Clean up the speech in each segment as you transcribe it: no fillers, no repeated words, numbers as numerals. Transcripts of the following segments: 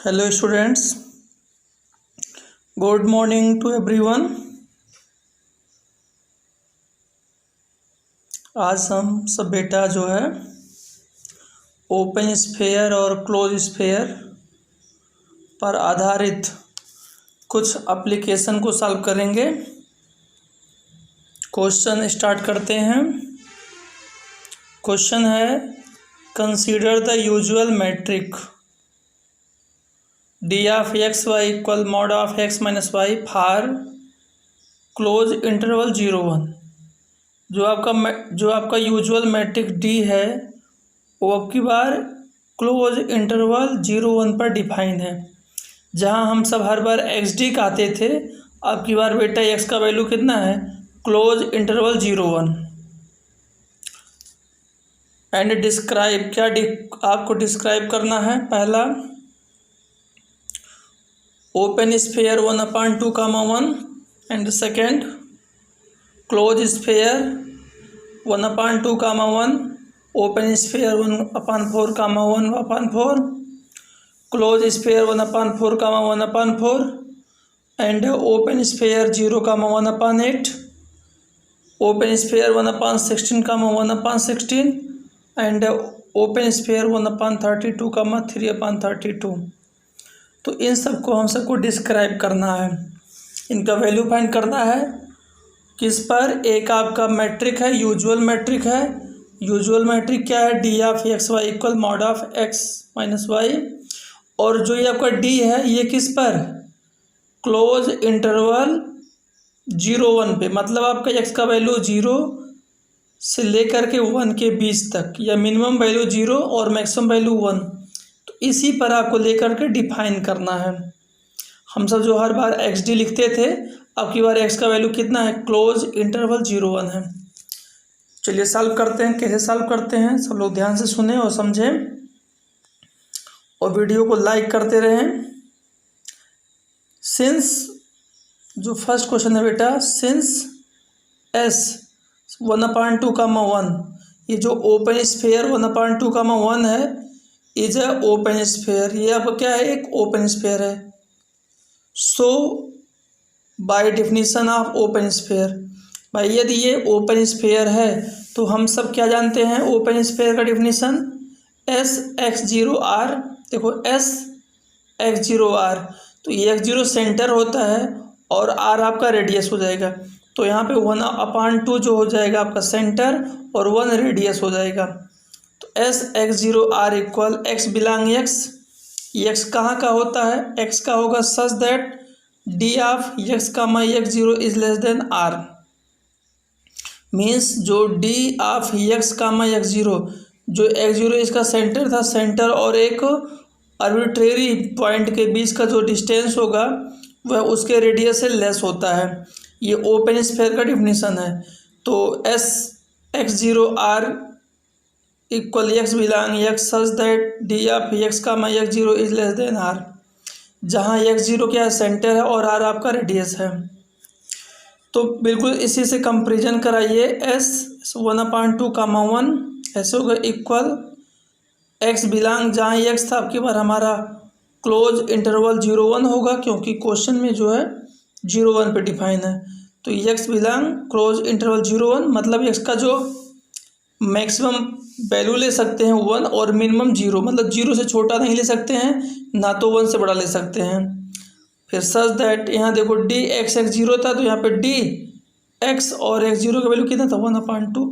Hello students, good morning to everyone. आज हम सब बेटा जो है ओपन स्फेयर और क्लोज स्फेयर पर आधारित कुछ एप्लीकेशन को सॉल्व करेंगे। क्वेश्चन स्टार्ट करते हैं। क्वेश्चन है consider the usual metric D of X Y equal mod of X minus Y for close interval 0-1। जो आपका यूजुअल मैट्रिक डी है वो अब की बार क्लोज इंटरवल 0-1 पर डिफाइन है। जहां हम सब हर बार एक्स डी कहते थे, अब की बार बेटा एक्स का वैल्यू कितना है, क्लोज इंटरवल 0-1। एंड डिस्क्राइब, आपको डिस्क्राइब करना है। पहला open sphere 1/2, 1 and second close sphere 1/2, 1 open sphere 1/4, 1/4 close sphere 1/4, 1/4 and open sphere 0, 1/8 open sphere 1/16, 1/16 and open sphere 1/32, 3/32। तो इन सबको हम सबको डिस्क्राइब करना है, इनका वैल्यू फाइंड करना है। किस पर? एक आपका मैट्रिक है, यूजुअल मैट्रिक है। यूजुअल मैट्रिक क्या है? D of X Y equal mod of X minus Y. और जो ये आपका डी है ये किस पर? क्लोज इंटरवल 0-1 पे, मतलब आपका एक्स का वैल्यू 0 से लेकर के 1 के बीच तक, या मिनिमम वैल्यू 0 और मैक्सिमम वैल्यू 1। तो इसी पर आपको लेकर के डिफाइन करना है। हम सब जो हर बार एक्स डी लिखते थे, अब की बार एक्स का वैल्यू कितना है, क्लोज इंटरवल 0-1 है। चलिए सॉल्व करते हैं। कैसे सॉल्व करते हैं सब लोग ध्यान से सुने और समझें, और वीडियो को लाइक करते रहें। सिंस, जो फर्स्ट क्वेश्चन है बेटा, सिंस एस 1/2, 1, ये जो ओपन स्फेयर 1/2, 1 है इज ए ओपन स्फेयर। ये आपका क्या है? एक ओपन स्फेयर है। So by definition of open sphere, भाई यदि ये ओपन स्फेयर है तो हम सब क्या जानते हैं ओपन स्फेयर का डेफिनेशन? S x 0 R. देखो एस एक्स 0 आर, तो ये एक्स 0 सेंटर होता है और आर आपका रेडियस हो जाएगा। तो यहाँ पे 1/2 जो हो जाएगा आपका सेंटर और 1 रेडियस हो जाएगा। तो s x 0 r equal x belong x. X कहाँ का होता है? एक्स का होगा such that d of x का माई x 0 is less than r. Means जो डी ऑफ एक्स का माई एक्स 0, जो एक्स 0 इसका सेंटर था, सेंटर और एक आर्बिट्रेरी पॉइंट के बीच का जो डिस्टेंस होगा वह उसके रेडियस से लेस होता है। ये ओपन स्फेयर का डिफिनीशन है। तो s x 0 r equal x belong x such that d of x का माई x 0 is less than r, जहाँ एक्स 0 क्या है, सेंटर है और आर आपका रेडियस है। तो बिल्कुल इसी से कंपेरिजन कराइए। एस 1/2, 1 ऐसे होगा इक्वल एक्स बिलोंग, जहाँ एक्स था आपकी बार हमारा क्लोज इंटरवल 0-1 होगा, क्योंकि क्वेश्चन में जो है 0-1 पे डिफाइन है। तो एक्स बिलोंग क्लोज इंटरवल 0-1, मतलब एक्स का जो मैक्सिमम वैल्यू ले सकते हैं 1 और मिनिमम 0, मतलब 0 से छोटा नहीं ले सकते हैं, ना तो 1 से बड़ा ले सकते हैं। फिर सच दैट, यहाँ देखो डी एक्स एक्स 0 था, तो यहाँ पे डी एक्स और एक्स 0 का वैल्यू कितना था, 1/2।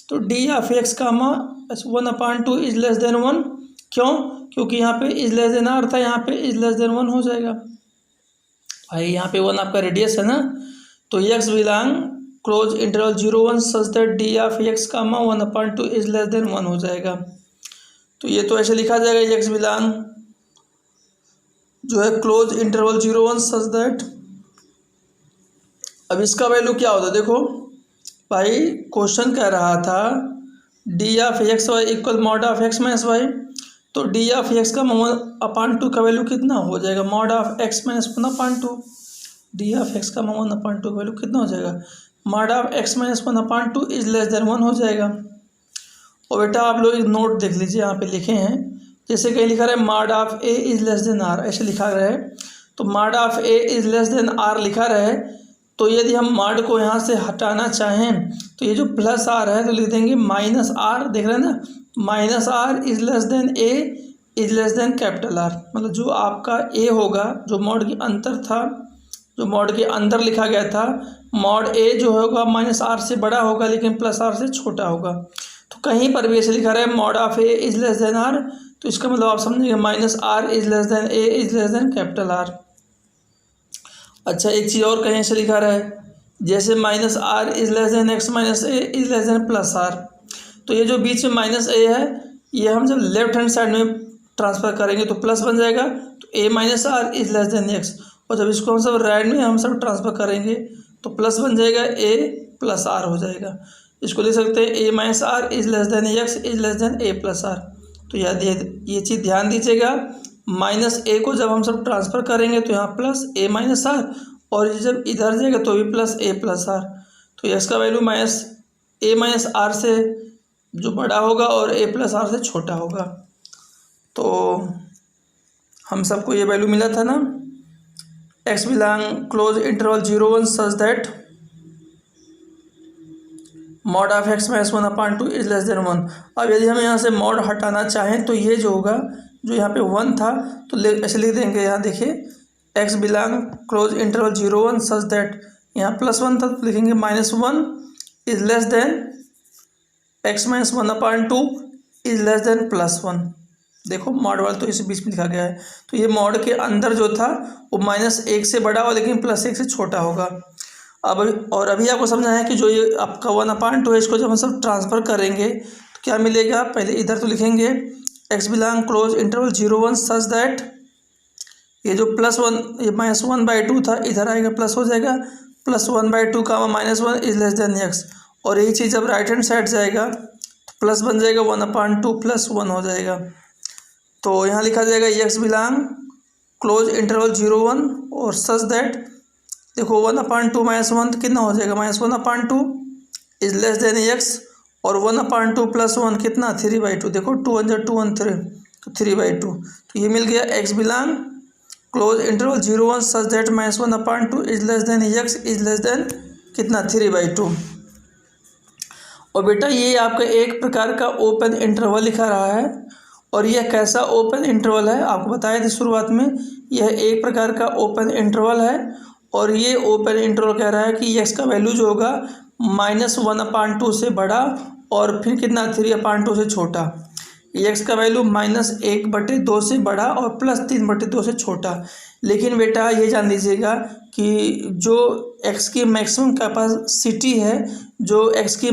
तो डी ऑफ एक्स का 1/2 इज लेस देन 1। क्यों? क्योंकि यहाँ पे इज लेस देन आर था, यहाँ पे इज लेस देन 1 हो जाएगा। भाई यहाँ पे 1 आपका रेडियस है ना, तो x belong close interval 0-1 such that d of x का 1/2 इज लेस देन 1 हो जाएगा। तो ये तो ऐसे लिखा जाएगा, एक्स बिलोंग जो है क्लोज इंटरवल 0-1 सच दैट। अब इसका वैल्यू क्या होता है? देखो भाई क्वेश्चन कह रहा था D of X Y equal mod of X minus Y, तो डी ऑफ एक्स का 1/2 का वैल्यू कितना हो जाएगा, mod of X minus 1/2। D of x का 1/2 का वैल्यू कितना हो जाएगा, mod of X minus 1/2 is less than 1 हो जाएगा। और बेटा आप लोग नोट देख लीजिए, यहाँ पे लिखे हैं, जैसे कहीं लिखा रहा है mod of A is less than R, ऐसे लिखा रहा है, तो mod of A is less than R लिखा रहा है, तो यदि हम मॉड को यहाँ से हटाना चाहें तो ये जो प्लस आर है तो लिख देंगे माइनस आर, देख रहे हैं ना, minus are is less than A is less than capital R. मतलब जो आपका ए होगा, जो मॉड के अंतर था, जो मॉड के अंदर लिखा गया था, मॉड ए जो होगा माइनस आर से बड़ा होगा लेकिन प्लस आर से छोटा होगा। तो कहीं पर भी ऐसे लिखा रहा है mod of A is less than R, तो इसका मतलब आप समझेंगे minus are is less than A is less than capital R. अच्छा, एक चीज़ और कहीं से लिखा रहा है, जैसे minus are is less than X minus A is less than plus are, तो ये जो बीच में माइनस ए है ये हम जब लेफ्ट हैंड साइड में ट्रांसफ़र करेंगे तो प्लस बन जाएगा, तो a minus are is less than x, और जब इसको हम सब राइट में हम सब ट्रांसफ़र करेंगे तो प्लस बन जाएगा, ए प्लस आर हो जाएगा। इसको लिख सकते हैं a minus are is less than x is less than a plus are. तो ये चीज़ ध्यान दीजिएगा, माइनस ए को जब हम सब ट्रांसफ़र करेंगे तो यहाँ प्लस ए माइनस आर, और ये जब इधर जाएगा तो भी प्लस ए प्लस आर। तो एक्स का value minus A minus R से जो बड़ा होगा और ए प्लस आर से छोटा होगा। तो हम सबको ये वैल्यू मिला था ना, x belong close interval 0-1 such that mod of X minus 1/2 is less than 1। अब यदि हम यहाँ से मॉड हटाना चाहें तो ये जो होगा, जो यहाँ पे 1 था तो ऐसे लिख देंगे, यहाँ देखिए x belong close interval 0-1 such that, यहाँ +1 था तो लिखेंगे -1 is less than X minus 1/2 is less than +1। देखो मॉड वाला तो इस बीच में लिखा गया है, तो ये मॉड के अंदर जो था वो -1 से बड़ा हो लेकिन +1 से छोटा होगा। अब और अभी आपको समझना है कि जो ये आपका 1/2 है, इसको जब हम सब ट्रांसफ़र करेंगे तो क्या मिलेगा, पहले इधर तो लिखेंगे x belong close interval 0-1 such that, ये जो +1 ये -1/2 था इधर आएगा प्लस हो जाएगा, +1/2 -1 इज लेस देन एक्स, और यही चीज़ जब राइट हैंड साइड जाएगा तो प्लस बन जाएगा 1/2 + 1 हो जाएगा। तो यहाँ लिखा जाएगा एक्स बिलोंग क्लोज इंटरवल 0-1 और सच दैट, देखो 1/2 -1 तो कितना हो जाएगा, -1/2 इज लेस देन एक्स, और 1/2 + 1 कितना 3/2, देखो 2 × 2 = 3 तो 3/2। तो ये मिल गया x belong close interval 0-1 such that -1/2 is less than x is less then कितना 3/2। और बेटा ये आपका एक प्रकार का ओपन इंटरवल लिखा रहा है, और यह कैसा ओपन इंटरवल है आपको बताया था शुरुआत में, यह एक प्रकार का ओपन इंटरवल है, और ये ओपन इंटरवल कह रहा है कि एक्स का वैल्यू जो होगा -1/2 से बड़ा और फिर कितना 3/2 से छोटा, एक्स का वैल्यू -1/2 से बड़ा और +3/2 से छोटा। लेकिन बेटा ये जान लीजिएगा कि जो एक्स की मैक्सिमम कैपेसिटी है, जो एक्स की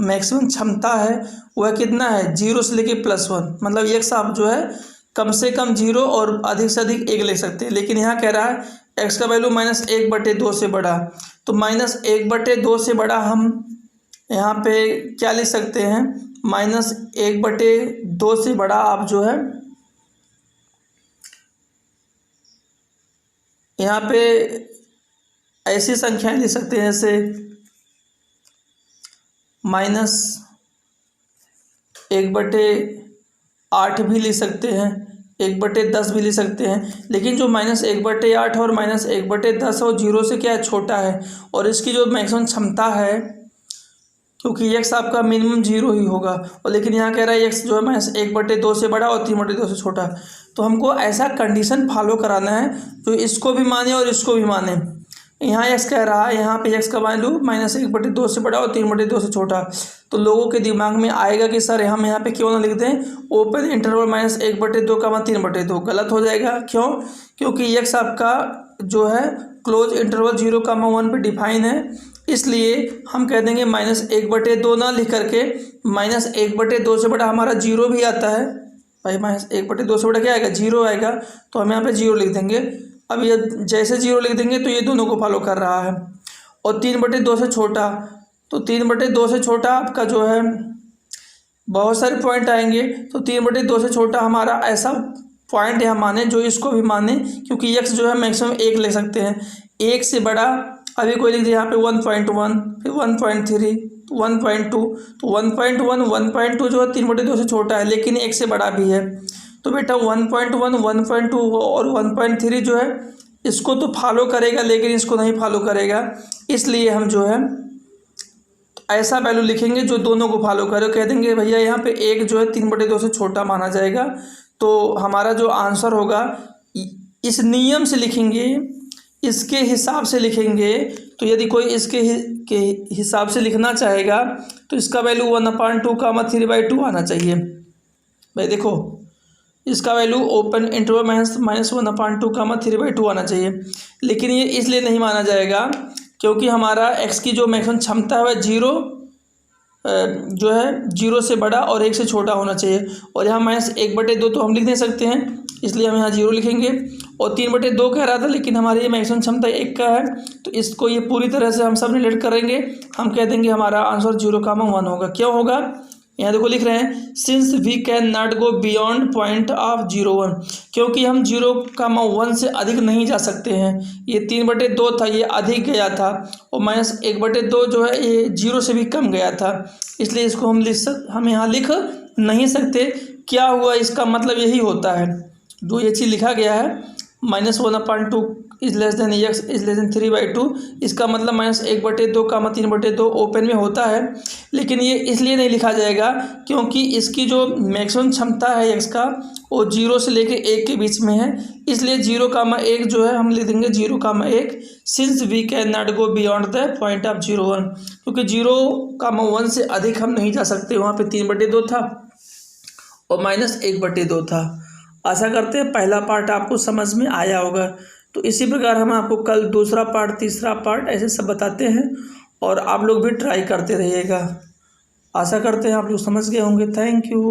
मैक्सिमम क्षमता है वह कितना है, 0 से लेके +1, मतलब एक्स आप जो है कम से कम 0 और अधिक से अधिक 1 ले सकते हैं। लेकिन यहाँ कह रहा है एक्स का वैल्यू -1/2 से बड़ा, तो -1/2 से बड़ा हम यहाँ पे क्या लिख सकते हैं, -1/2 से बड़ा आप जो है यहाँ पे ऐसी संख्याएं लिख सकते हैं, जैसे -1/8 भी लिख सकते हैं, 1/10 भी लिख सकते हैं। लेकिन जो -1/8 और -1/10 और 0 से क्या है, छोटा है, और इसकी जो मैक्सिमम क्षमता है, क्योंकि एक्स आपका मिनिमम 0 ही होगा, और लेकिन यहाँ कह रहा है एक्स जो है -1/2 से बड़ा और 3/2 से छोटा। तो हमको ऐसा कंडीशन फॉलो कराना है जो इसको भी माने और इसको भी माने। यहाँ एक्स कह रहा है, यहाँ पे एक्स का वैल्यू -1/2 से बड़ा और 3/2 से छोटा, तो लोगों के दिमाग में आएगा कि सर हम यहाँ पे क्यों ना लिख दें ओपन इंटरवल -1/2 का 3/2, गलत हो जाएगा। क्यों? क्योंकि एक्स आपका जो है क्लोज इंटरवल 0, 1 पे डिफाइन है, इसलिए हम कह देंगे -1/2 ना लिख करके -1/2 से बड़ा हमारा 0 भी आता है भाई, -1/2 से बड़ा क्या आएगा, 0 आएगा, तो हम यहाँ पे 0 लिख देंगे। अब ये जैसे 0 लिख देंगे तो ये दोनों को फॉलो कर रहा है। और 3/2 से छोटा, तो 3/2 से छोटा आपका जो है बहुत सारे पॉइंट आएंगे, तो 3/2 से छोटा हमारा ऐसा पॉइंट यहाँ माने जो इसको भी माने, क्योंकि एक्स जो है मैक्सिमम 1 ले सकते हैं। 1 से बड़ा अभी कोई लिख दिया यहाँ पे 1.1, फिर 1.3, 1.2, तो 1.1, 1.2 जो है 3/2 से छोटा है लेकिन 1 से बड़ा भी है। तो बेटा 1.1, 1.2 और 1.3 जो है इसको तो फॉलो करेगा, लेकिन इसको नहीं फॉलो करेगा। इसलिए हम जो है ऐसा वैल्यू लिखेंगे जो दोनों को फॉलो करे। कह देंगे भैया यहाँ पे एक जो है 3/2 से छोटा माना जाएगा। तो हमारा जो आंसर होगा इस नियम से लिखेंगे, इसके हिसाब से लिखेंगे। तो यदि कोई इसके हिसाब से लिखना चाहेगा तो इसका वैल्यू 1/2 का 3/2 आना चाहिए। भाई देखो इसका वैल्यू ओपन इंटरवल -1/2 का 3/2 आना चाहिए। लेकिन ये इसलिए नहीं माना जाएगा क्योंकि हमारा x की जो मैक्सिमम क्षमता है वह 0 जो है 0 से बड़ा और 1 से छोटा होना चाहिए। और यहाँ -1/2 तो हम लिख नहीं सकते हैं, इसलिए हम यहाँ 0 लिखेंगे। और 3/2 कह रहा था, लेकिन हमारी ये मैक्सिमम क्षमता 1 का है, तो इसको ये पूरी तरह से हम सब रिलेट करेंगे। हम कह देंगे हमारा आंसर 0,1 होगा। क्यों होगा यहाँ देखो लिख रहे हैं, since we can not go beyond point of 0,1, क्योंकि हम 0,1 से अधिक नहीं जा सकते हैं। ये 3/2 था, ये अधिक गया था, और -1/2 जो है ये 0 से भी कम गया था। इसलिए इसको हम यहाँ लिख नहीं सकते। क्या हुआ, इसका मतलब यही होता है जो ये चीज़ लिखा गया है -1/2 is less then x is less then 3/2। इसका मतलब -1/2 का 3/2 ओपन में होता है। लेकिन ये इसलिए नहीं लिखा जाएगा क्योंकि इसकी जो मैक्सिमम क्षमता है x का वो 0 से लेके 1 के बीच में है। इसलिए 0,1 जो है हम लिख देंगे 0,1 since we can not go beyond the point of 0,1, क्योंकि 0,1 से अधिक हम नहीं जा सकते। वहाँ पे 3/2 था और -1/2 था। आशा करते हैं पहला पार्ट आपको समझ में आया होगा। तो इसी प्रकार हम आपको कल दूसरा पार्ट, तीसरा पार्ट ऐसे सब बताते हैं, और आप लोग भी ट्राई करते रहिएगा। आशा करते हैं आप लोग समझ गए होंगे। Thank you.